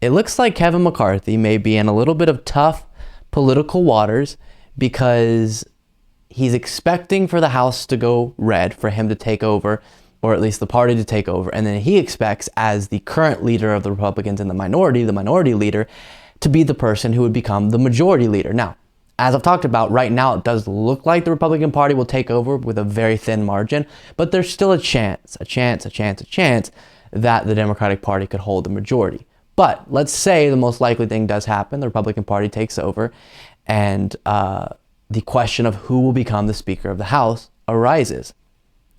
It looks like Kevin McCarthy may be in a little bit of tough political waters because he's expecting for the House to go red, for him to take over, or at least the party to take over. And then he expects, as the current leader of the Republicans in the minority leader, to be the person who would become the majority leader. Now, as I've talked about, right now it does look like the Republican Party will take over with a very thin margin, but there's still a chance that the Democratic Party could hold the majority. But let's say the most likely thing does happen, the Republican Party takes over, and the question of who will become the Speaker of the House arises.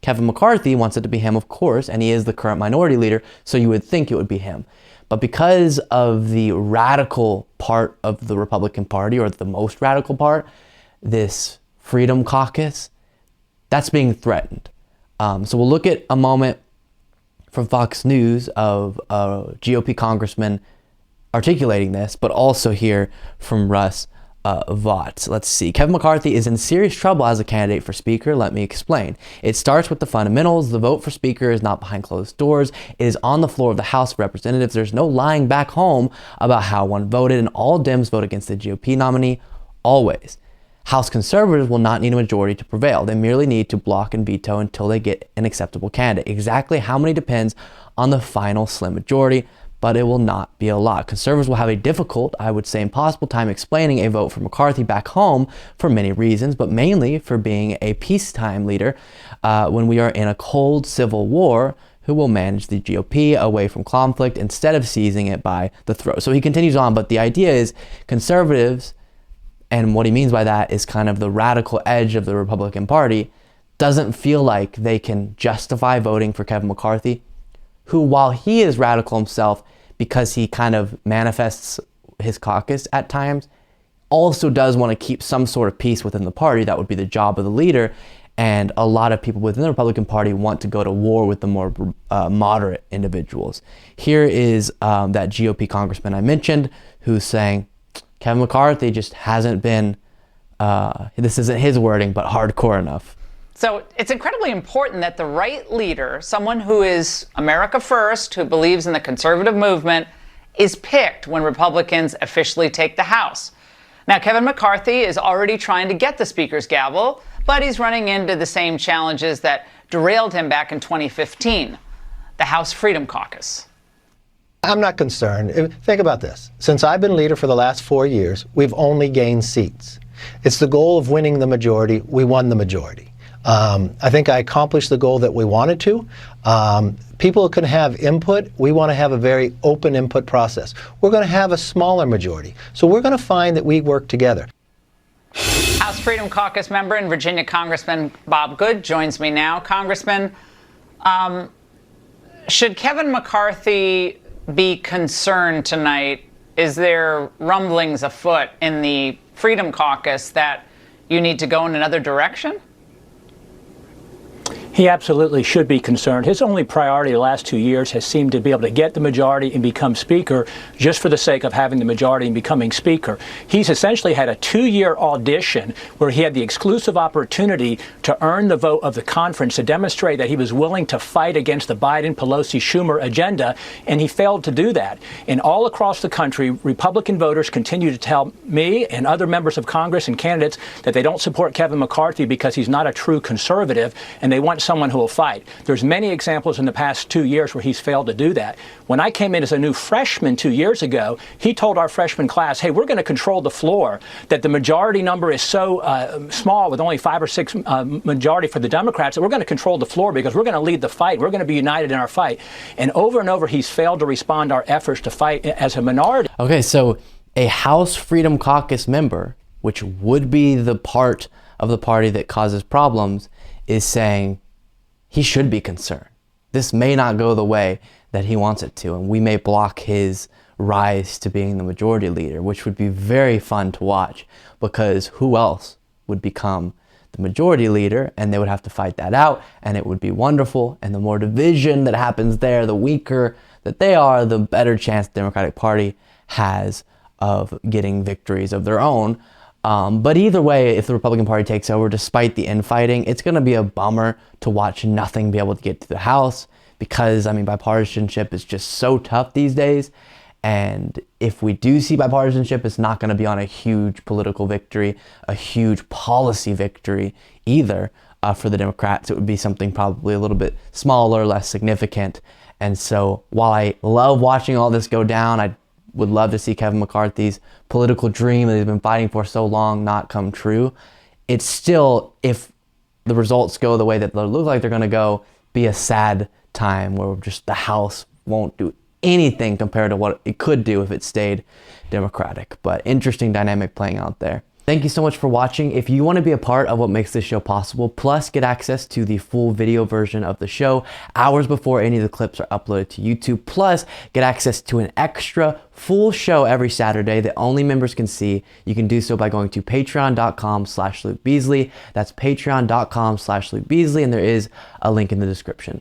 Kevin McCarthy wants it to be him, of course, and he is the current minority leader, so you would think it would be him. But because of the radical part of the Republican Party, or the most radical part, this Freedom Caucus, that's being threatened. So we'll look at a moment from Fox News of a GOP congressman articulating this, but also hear from Russ Vought. Let's see. Kevin McCarthy is in serious trouble as a candidate for Speaker. Let me explain. It starts with the fundamentals. The vote for Speaker is not behind closed doors. It is on the floor of the House of Representatives. There's no lying back home about how one voted, and all Dems vote against the GOP nominee, always. House conservatives will not need a majority to prevail. They merely need to block and veto until they get an acceptable candidate. Exactly how many depends on the final slim majority, but it will not be a lot. Conservatives will have a difficult, I would say impossible time explaining a vote for McCarthy back home for many reasons, but mainly for being a peacetime leader when we are in a cold civil war, who will manage the GOP away from conflict instead of seizing it by the throat. So he continues on, but the idea is conservatives, and what he means by that is kind of the radical edge of the Republican Party, doesn't feel like they can justify voting for Kevin McCarthy, who, while he is radical himself because he kind of manifests his caucus at times, also does want to keep some sort of peace within the party. That would be the job of the leader. And a lot of people within the Republican Party want to go to war with the more moderate individuals. Here is that GOP congressman I mentioned who's saying, Kevin McCarthy just hasn't been, this isn't his wording, but hardcore enough. So it's incredibly important that the right leader, someone who is America first, who believes in the conservative movement, is picked when Republicans officially take the House. Now, Kevin McCarthy is already trying to get the Speaker's gavel, but he's running into the same challenges that derailed him back in 2015, the House Freedom Caucus. I'm not concerned. Think about this. Since I've been leader for the last 4 years, we've only gained seats. It's the goal of winning the majority. We won the majority. I think I accomplished the goal that we wanted to. People can have input. We want to have a very open input process. We're going to have a smaller majority. So we're going to find that we work together. House Freedom Caucus member and Virginia Congressman Bob Good joins me now. Congressman, should Kevin McCarthy be concerned tonight? Is there rumblings afoot in the Freedom Caucus that you need to go in another direction? He absolutely should be concerned. His only priority the last 2 years has seemed to be able to get the majority and become Speaker just for the sake of having the majority and becoming Speaker. He's essentially had a 2-year audition where he had the exclusive opportunity to earn the vote of the conference to demonstrate that he was willing to fight against the Biden, Pelosi, Schumer agenda, and he failed to do that. And all across the country, Republican voters continue to tell me and other members of Congress and candidates that they don't support Kevin McCarthy because he's not a true conservative, and they want someone who will fight. There's many examples in the past 2 years where he's failed to do that. When I came in as a new freshman 2 years ago, he told our freshman class, hey, we're going to control the floor, that the majority number is so small with only 5 or 6 majority for the Democrats that we're going to control the floor because we're going to lead the fight. We're going to be united in our fight. And over, he's failed to respond to our efforts to fight as a minority. Okay, so a House Freedom Caucus member, which would be the part of the party that causes problems, is saying he should be concerned. This may not go the way that he wants it to, and we may block his rise to being the majority leader, which would be very fun to watch, because who else would become the majority leader, and they would have to fight that out, and it would be wonderful. And the more division that happens there, the weaker that they are, the better chance the Democratic Party has of getting victories of their own. But either way, if the Republican Party takes over, despite the infighting, it's going to be a bummer to watch nothing be able to get to the House because, I mean, bipartisanship is just so tough these days. And if we do see bipartisanship, it's not going to be on a huge political victory, a huge policy victory either for the Democrats. It would be something probably a little bit smaller, less significant. And so while I love watching all this go down, I would love to see Kevin McCarthy's political dream that he's been fighting for so long not come true. It's still, if the results go the way that they look like they're going to go, be a sad time where just the House won't do anything compared to what it could do if it stayed Democratic. But interesting dynamic playing out there. Thank you so much for watching. If you want to be a part of what makes this show possible, plus get access to the full video version of the show hours before any of the clips are uploaded to YouTube, plus get access to an extra full show every Saturday that only members can see, you can do so by going to patreon.com/Luke Beasley. That's patreon.com/Luke Beasley, and there is a link in the description.